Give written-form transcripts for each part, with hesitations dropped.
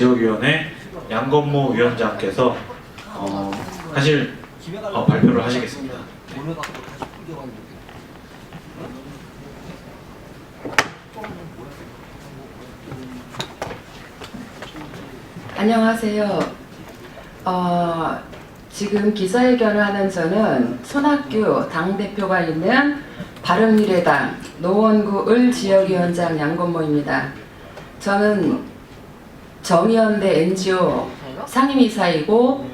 지역위원회 양건모 위원장께서 사실 발표를 하시겠습니다. 네. 안녕하세요. 지금 기자회견을 하는 저는 손학규 당대표가 있는 바른미래당 노원구 을 지역위원장 양건모입니다. 저는 정의연대 NGO 상임이사이고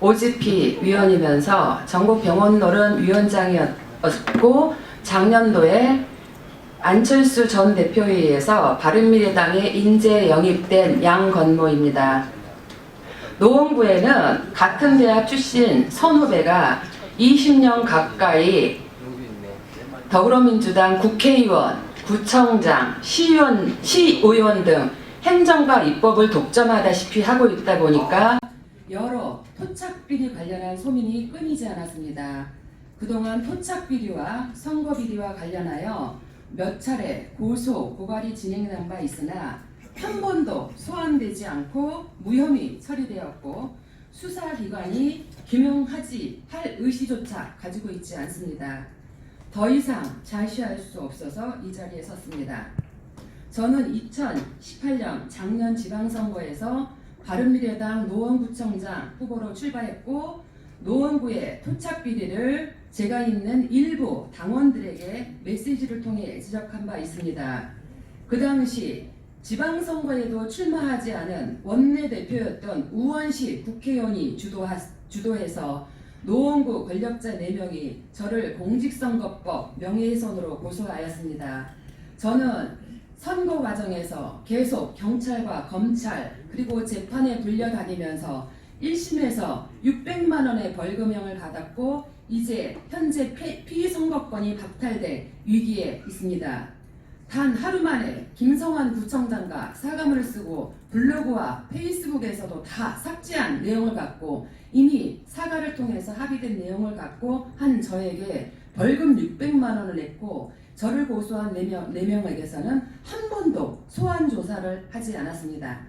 OGP 위원이면서 전국병원노련 위원장이었고 작년도에 안철수 전 대표에 의해서 바른미래당에 인재 영입된 양건모입니다. 노원구에는 같은 대학 출신 선후배가 20년 가까이 더불어민주당 국회의원, 구청장, 시의원 등 행정과 입법을 독점하다시피 하고 있다 보니까 여러 토착비리 관련한 소문이 끊이지 않았습니다. 그동안 토착비리와 선거비리와 관련하여 몇 차례 고소, 고발이 진행된 바 있으나 한 번도 소환되지 않고 무혐의 처리되었고 수사기관이 규명하지 할 의지조차 가지고 있지 않습니다. 더 이상 자시할 수 없어서 이 자리에 섰습니다. 저는 2018년 작년 지방선거에서 바른미래당 노원구청장 후보로 출마했고 노원구의 토착비리를 제가 있는 일부 당원들에게 메시지를 통해 지적한 바 있습니다. 그 당시 지방선거에도 출마하지 않은 원내대표였던 우원식 국회의원이 주도해서 노원구 권력자 4명이 저를 공직선거법 명예훼손으로 고소하였습니다. 저는 선거 과정에서 계속 경찰과 검찰 그리고 재판에 불려다니면서 1심에서 600만 원의 벌금형을 받았고 이제 현재 피선거권이 박탈될 위기에 있습니다. 단 하루 만에 김성환 구청장과 사과문을 쓰고 블로그와 페이스북에서도 다 삭제한 내용을 갖고 이미 사과를 통해서 합의된 내용을 갖고 한 저에게 벌금 600만 원을 냈고 저를 고소한 4명에게서는 한 번도 소환 조사를 하지 않았습니다.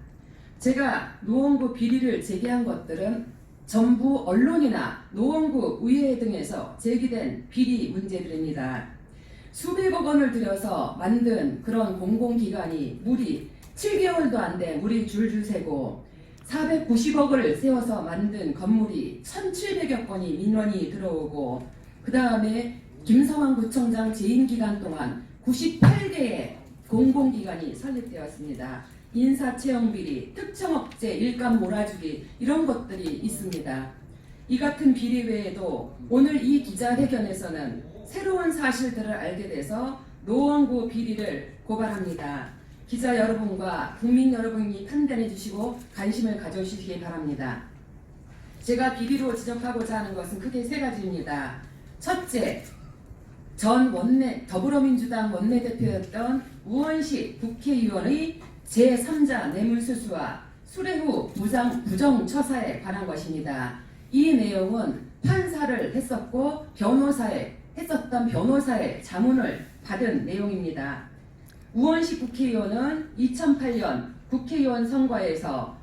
제가 노원구 비리를 제기한 것들은 전부 언론이나 노원구 의회 등에서 제기된 비리 문제들입니다. 수백억 원을 들여서 만든 그런 공공기관이 물이 7개월도 안 돼 물이 줄줄 새고 490억을 세워서 만든 건물이 1,700여 건이 민원이 들어오고 그 다음에 김성환 구청장 재임 기간 동안 98개의 공공기관이 설립되었습니다. 인사채용비리, 특정업체 일감 몰아주기 이런 것들이 있습니다. 이 같은 비리 외에도 오늘 이 기자회견에서는 새로운 사실들을 알게 돼서 노원구 비리를 고발합니다. 기자 여러분과 국민 여러분이 판단해 주시고 관심을 가져주시기 바랍니다. 제가 비리로 지적하고자 하는 것은 크게 3가지입니다. 첫째, 전 더불어민주당 원내대표였던 우원식 국회의원의 제3자 뇌물수수와 수뢰 후 부정처사에 관한 것입니다. 이 내용은 판사를 했었고 했었던 변호사의 자문을 받은 내용입니다. 우원식 국회의원은 2008년 국회의원 선거에서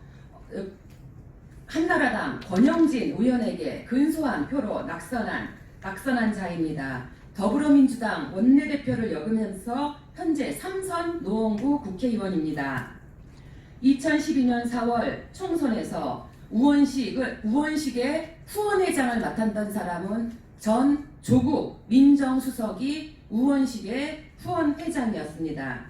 한나라당 권영진 의원에게 근소한 표로 낙선한 자입니다. 더불어민주당 원내대표를 역임해서 현재 3선 노원구 국회의원입니다. 2012년 4월 총선에서 우원식의 후원회장을 맡았던 사람은 전 조국 민정수석이 우원식의 후원회장이었습니다.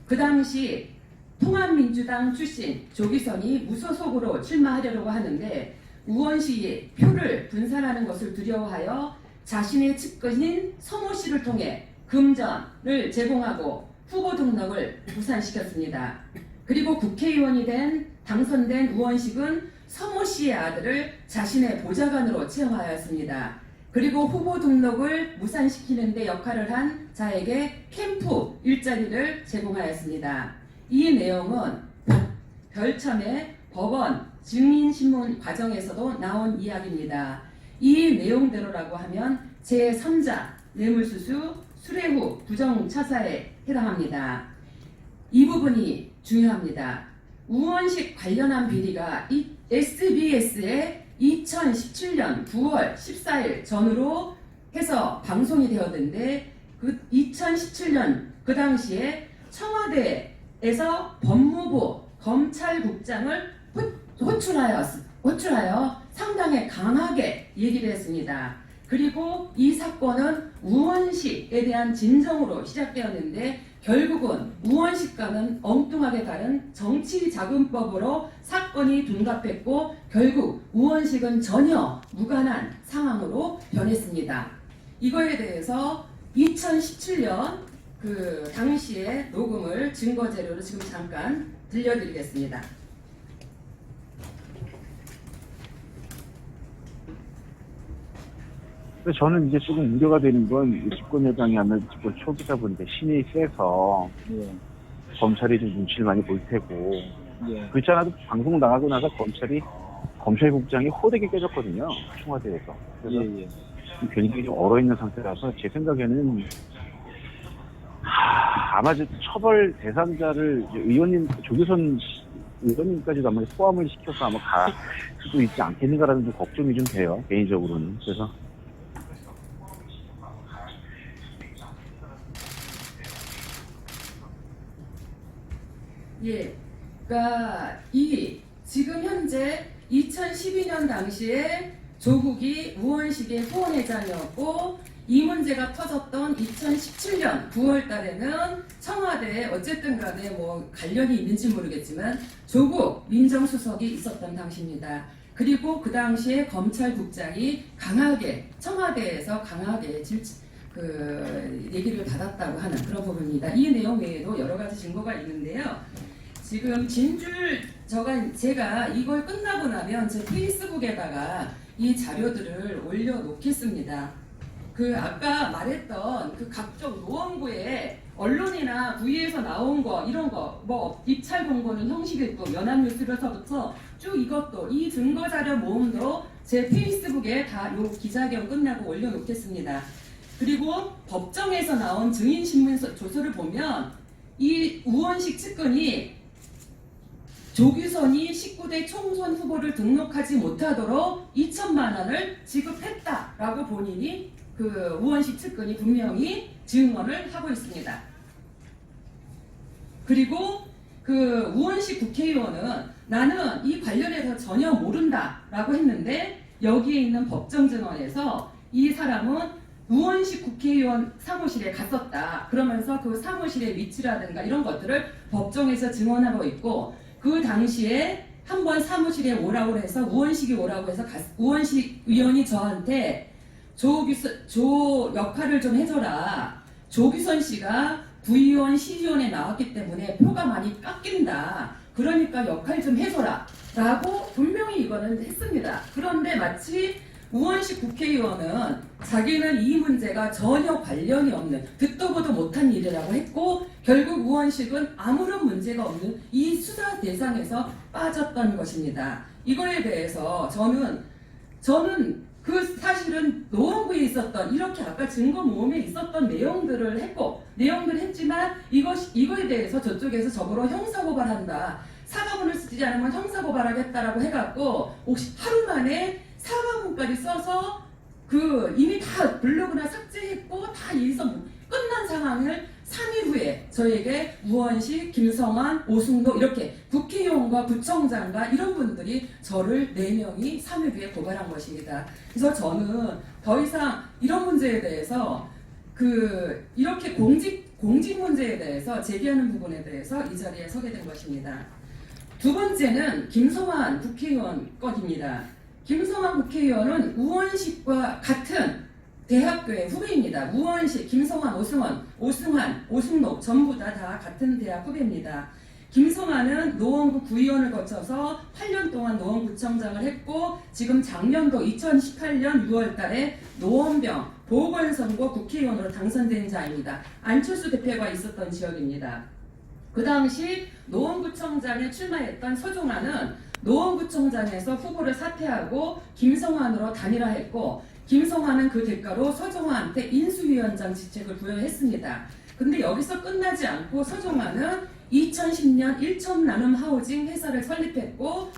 그 당시 통합민주당 출신 조기선이 무소속으로 출마하려고 하는데 우원식이 표를 분산하는 것을 두려워하여 자신의 측근인 서모 씨를 통해 금전을 제공하고 후보 등록을 무산시켰습니다. 그리고 국회의원이 당선된 우원식은 서모 씨의 아들을 자신의 보좌관으로 채용하였습니다. 그리고 후보 등록을 무산시키는 데 역할을 한 자에게 캠프 일자리를 제공하였습니다. 이 내용은 별첨의 법원 증인신문 과정에서도 나온 이야기입니다. 이 내용대로라고 하면 제3자 뇌물수수 수뢰 후 부정차사에 해당합니다. 이 부분이 중요합니다. 우원식 관련한 비리가 SBS에 2017년 9월 14일 전후로 해서 방송이 되었는데 그 2017년 그 당시에 청와대에서 법무부 검찰국장을 호출하여 상당히 강하게 얘기를 했습니다. 그리고 이 사건은 우원식에 대한 진정으로 시작되었는데 결국은 우원식과는 엉뚱하게 다른 정치자금법으로 사건이 둔갑했고 결국 우원식은 전혀 무관한 상황으로 변했습니다. 이거에 대해서 2017년 그 당시의 녹음을 증거자료로 지금 잠깐 들려드리겠습니다. 저는 이제 조금 우려가 되는 건 집권 여당이 아무래도 집권 초기다 보니까 신이 세서 검찰이 좀 눈치를 많이 볼 테고 그렇지 않아도 방송 나가고 나서 검찰국장이 호되게 깨졌거든요. 청와대에서. 그래서 굉장히 좀 얼어있는 상태라서 제 생각에는 아마 처벌 대상자를 조규선 의원님까지도 아마 포함을 시켜서 아마 갈 수도 있지 않겠는가라는 좀 걱정이 좀 돼요. 개인적으로는. 그래서 예, 그러니까 지금 현재 2012년 당시에 조국이 우원식의 후원회장이었고 이 문제가 터졌던 2017년 9월 달에는 청와대에 어쨌든 간에 뭐 관련이 있는지 모르겠지만 조국 민정수석이 있었던 당시입니다. 그리고 그 당시에 검찰국장이 강하게 청와대에서 강하게 얘기를 받았다고 하는 그런 부분입니다. 이 내용 외에도 여러 가지 증거가 있는데요. 지금 제가 이걸 끝나고 나면 제 페이스북에다가 이 자료들을 올려놓겠습니다. 그 아까 말했던 그 각종 노원구에 언론이나 부위에서 나온 거 이런 거 뭐 입찰 공고는 형식일부 연합뉴스로서부터 쭉 이것도 이 증거 자료 모음도 제 페이스북에 다 요 기자회견 끝나고 올려놓겠습니다. 그리고 법정에서 나온 증인신문 조서를 보면 이 우원식 측근이 조규선이 19대 총선 후보를 등록하지 못하도록 2천만 원을 지급했다라고 본인이 그 우원식 측근이 분명히 증언을 하고 있습니다. 그리고 그 우원식 국회의원은 나는 이 관련해서 전혀 모른다라고 했는데 여기에 있는 법정 증언에서 이 사람은 우원식 국회의원 사무실에 갔었다. 그러면서 그 사무실의 위치라든가 이런 것들을 법정에서 증언하고 있고 그 당시에 한번 사무실에 오라고 해서 우원식이 오라고 해서 우원식 의원이 저한테 조 역할을 좀 해줘라. 조규선 씨가 구의원, 시의원에 나왔기 때문에 표가 많이 깎인다. 그러니까 역할 좀 해줘라. 라고 분명히 이거는 했습니다. 그런데 마치 우원식 국회의원은 자기는 이 문제가 전혀 관련이 없는 듣도 보도 못한 일이라고 했고 결국 우원식은 아무런 문제가 없는 이 수사 대상에서 빠졌던 것입니다. 이거에 대해서 저는 그 사실은 노원구에 있었던 이렇게 아까 증거 모음에 있었던 내용들을 했지만 이거에 대해서 저쪽에서 저보러 형사고발한다. 사과문을 쓰지 않으면 형사고발하겠다라고 해갖고 혹시 하루 만에 사과문까지 써서 이미 다 블로그나 삭제했고 다 일서 끝난 상황을 3일 후에 저에게 우원식, 김성환, 오승도 이렇게 국회의원과 구청장과 이런 분들이 저를 4명이 3일 후에 고발한 것입니다. 그래서 저는 더 이상 이런 문제에 대해서 이렇게 공직 문제에 대해서 제기하는 부분에 대해서 이 자리에 서게 된 것입니다. 두 번째는 김성환 국회의원 건입니다. 김성환 국회의원은 우원식과 같은 대학교의 후배입니다. 우원식, 김성환, 오승환, 오승록 전부 다 같은 대학 후배입니다. 김성환은 노원구 구의원을 거쳐서 8년 동안 노원구청장을 했고 지금 작년도 2018년 6월 달에 노원병 보궐선거 국회의원으로 당선된 자입니다. 안철수 대표가 있었던 지역입니다. 그 당시 노원구청장에 출마했던 서종환은 노원구청장에서 후보를 사퇴하고 김성환으로 단일화했고 김성환은 그 대가로 서종환한테 인수위원장 직책을 부여했습니다. 근데 여기서 끝나지 않고 서종환은 2010년 일촌 나눔 하우징 회사를 설립했고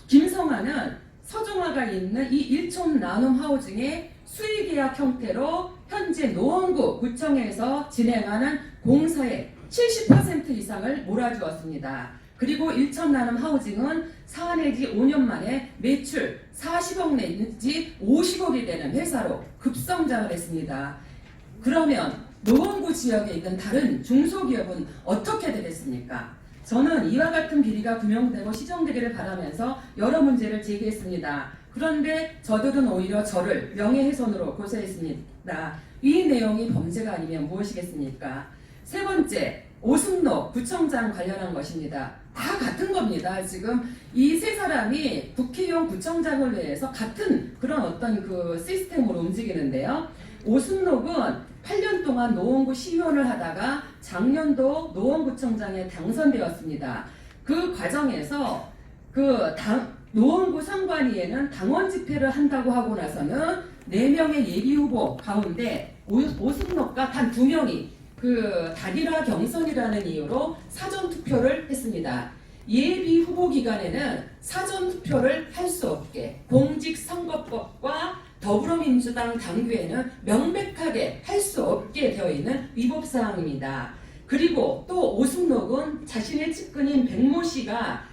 김성환은 서종화가 있는 이 일촌 나눔 하우징의 수의계약 형태로 현재 노원구 구청에서 진행하는 공사의 70% 이상을 몰아주었습니다. 그리고 일촌 나눔 하우징은 4 내지 5년 만에 매출 40억 내지 50억이 되는 회사로 급성장을 했습니다. 그러면 노원구 지역에 있는 다른 중소기업은 어떻게 되겠습니까? 저는 이와 같은 비리가 규명되고 시정되기를 바라면서 여러 문제를 제기했습니다. 그런데 저들은 오히려 저를 명예훼손으로 고소했습니다. 이 내용이 범죄가 아니면 무엇이겠습니까? 세 번째, 오승록 구청장 관련한 것입니다. 다 같은 겁니다. 지금 이 세 사람이 국회의원 구청장을 위해서 같은 그런 어떤 그 시스템으로 움직이는데요. 오승록은 8년 동안 노원구 시의원을 하다가 작년도 노원구청장에 당선되었습니다. 그 과정에서 노원구 선관위에는 당원 집회를 한다고 하고 나서는 4명의 예비 후보 가운데 오승록과 단 2명이 그 단일화 경선이라는 이유로 사전 투표를 했습니다. 예비 후보 기간에는 사전 투표를 할 수 없게 공직선거법과 더불어민주당 당규에는 명백하게 할 수 없게 되어 있는 위법사항입니다. 그리고 또 오승록은 자신의 측근인 백모 씨가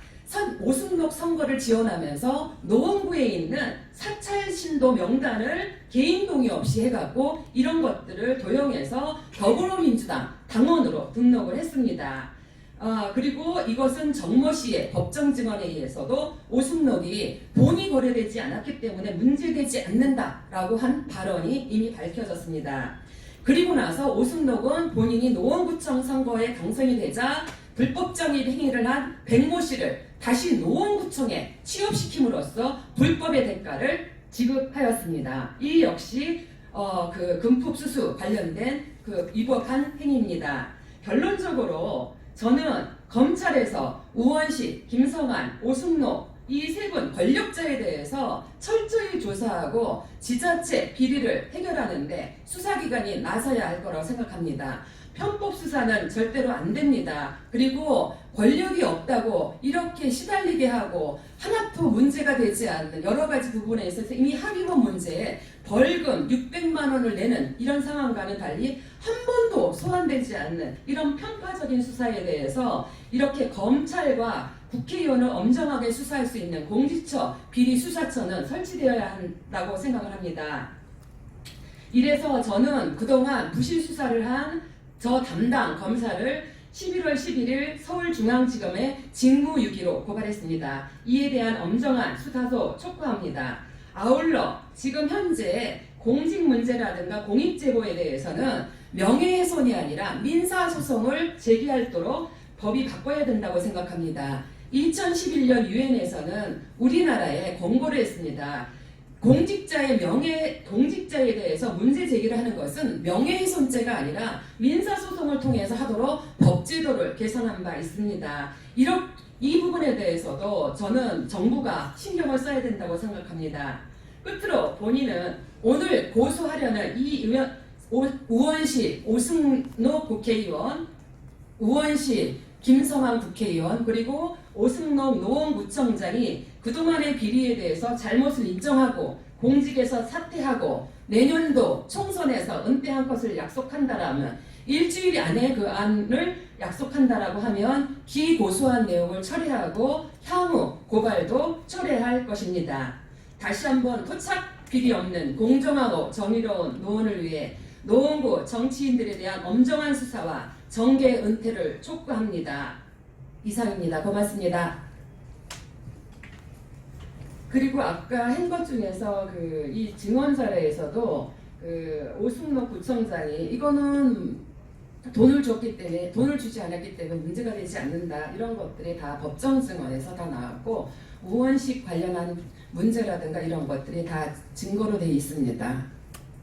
오승록 선거를 지원하면서 노원구에 있는 사찰신도 명단을 개인 동의 없이 해갖고 이런 것들을 도용해서 더불어민주당 당원으로 등록을 했습니다. 그리고 이것은 정모 씨의 법정 증언에 의해서도 오승록이 돈이 거래되지 않았기 때문에 문제되지 않는다라고 한 발언이 이미 밝혀졌습니다. 그리고 나서 오승록은 본인이 노원구청 선거에 당선이 되자 불법적인 행위를 한 백모 씨를 다시 노원구청에 취업시킴으로써 불법의 대가를 지급하였습니다. 이 역시 그 금품수수 관련된 그 위법한 행위입니다. 결론적으로 저는 검찰에서 우원식, 김성환, 오승록 이 세 분 권력자에 대해서 철저히 조사하고 지자체 비리를 해결하는데 수사기관이 나서야 할 거라고 생각합니다. 편법 수사는 절대로 안 됩니다. 그리고 권력이 없다고 이렇게 시달리게 하고 하나도 문제가 되지 않는 여러 가지 부분에 있어서 이미 합의문 문제에 벌금 600만 원을 내는 이런 상황과는 달리 한 번도 소환되지 않는 이런 편파적인 수사에 대해서 이렇게 검찰과 국회의원을 엄정하게 수사할 수 있는 공수처 비리수사처는 설치되어야 한다고 생각을 합니다. 이래서 저는 그동안 부실 수사를 한 저 담당 검사를 11월 11일 서울중앙지검에 직무유기로 고발했습니다. 이에 대한 엄정한 수사도 촉구합니다. 아울러 지금 현재 공직 문제라든가 공익제보에 대해서는 명예훼손이 아니라 민사소송을 제기하도록 법이 바꿔야 된다고 생각합니다. 2011년 유엔에서는 우리나라에 권고를 했습니다. 공직자에 대해서 문제 제기를 하는 것은 명예훼손죄가 아니라 민사소송을 통해서 하도록 법제도를 개선한 바 있습니다. 이 부분에 대해서도 저는 정부가 신경을 써야 된다고 생각합니다. 끝으로 본인은 오늘 고소하려는 우원식 오승록 국회의원, 우원식 김성환 국회의원 그리고 오승록 노원구청장이 그동안의 비리에 대해서 잘못을 인정하고 공직에서 사퇴하고 내년도 총선에서 은퇴한 것을 약속한다라면 일주일 안에 그 안을 약속한다라고 하면 기고소한 내용을 처리하고 향후 고발도 철회할 것입니다. 다시 한번 토착 비리 없는 공정하고 정의로운 노원을 위해 노원구 정치인들에 대한 엄정한 수사와 정계 은퇴를 촉구합니다. 이상입니다. 고맙습니다. 그리고 아까 한 것 중에서 이 증언 사례에서도 오승록 구청장이 이거는 돈을 줬기 때문에 돈을 주지 않았기 때문에 문제가 되지 않는다 이런 것들이 다 법정 증언에서 다 나왔고 우원식 관련한 문제라든가 이런 것들이 다 증거로 되어 있습니다.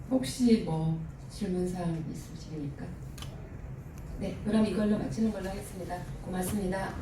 혹시 뭐 질문사항 있으십니까? 네, 그럼 이걸로 마치는 걸로 하겠습니다. 고맙습니다.